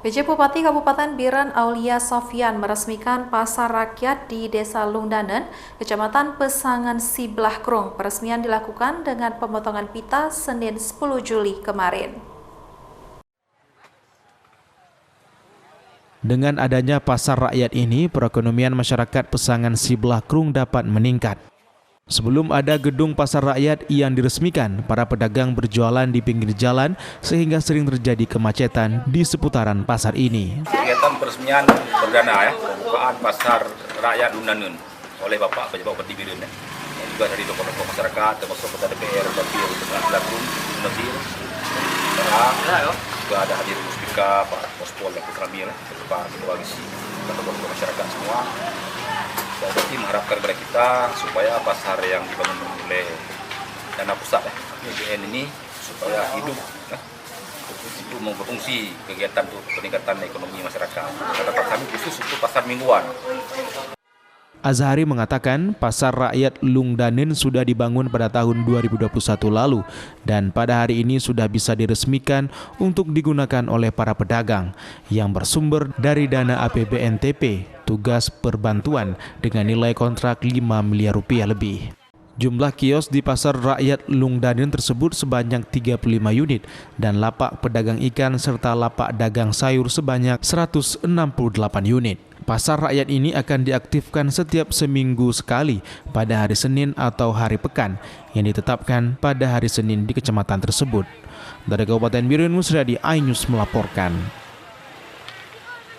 PJ Bupati Kabupaten Biren Aulia Sofyan meresmikan pasar rakyat di Desa Lungdanen, Kecamatan Pesangan Siblah Krung. Peresmian dilakukan dengan pemotongan pita Senin 10 Juli kemarin. Dengan adanya pasar rakyat ini, perekonomian masyarakat Pesangan Siblah Krung dapat meningkat. Sebelum ada gedung pasar rakyat yang diresmikan, para pedagang berjualan di pinggir jalan sehingga sering terjadi kemacetan di seputaran pasar ini. Kegiatan peresmian perdana pembukaan pasar rakyat Lungdanen oleh Bapak Pejabat Bupati Biren dan juga dari tokoh-tokoh masyarakat, termasuk Ketua DPR Bupati Siblah Krung, juga ada hadir Muspika, Pak Pospol, Pak Kramil, Pak Ketua Gisi, tokoh-tokoh masyarakat semua. Bupati mengharapkan kepada kita supaya pasar yang dibangun oleh dana pusat APBN ini supaya hidup itu berfungsi kegiatan untuk peningkatan ekonomi masyarakat. Kata kami khusus untuk pasar mingguan. Azhari mengatakan pasar rakyat Lungdanen sudah dibangun pada tahun 2021 lalu dan pada hari ini sudah bisa diresmikan untuk digunakan oleh para pedagang yang bersumber dari dana APBNTP, tugas perbantuan dengan nilai kontrak 5 miliar rupiah lebih. Jumlah kios di pasar rakyat Lungdanen tersebut sebanyak 35 unit dan lapak pedagang ikan serta lapak dagang sayur sebanyak 168 unit. Pasar rakyat ini akan diaktifkan setiap seminggu sekali pada hari Senin atau hari pekan yang ditetapkan pada hari Senin di kecamatan tersebut. Dari Kabupaten Biren, Musradi, iNews melaporkan.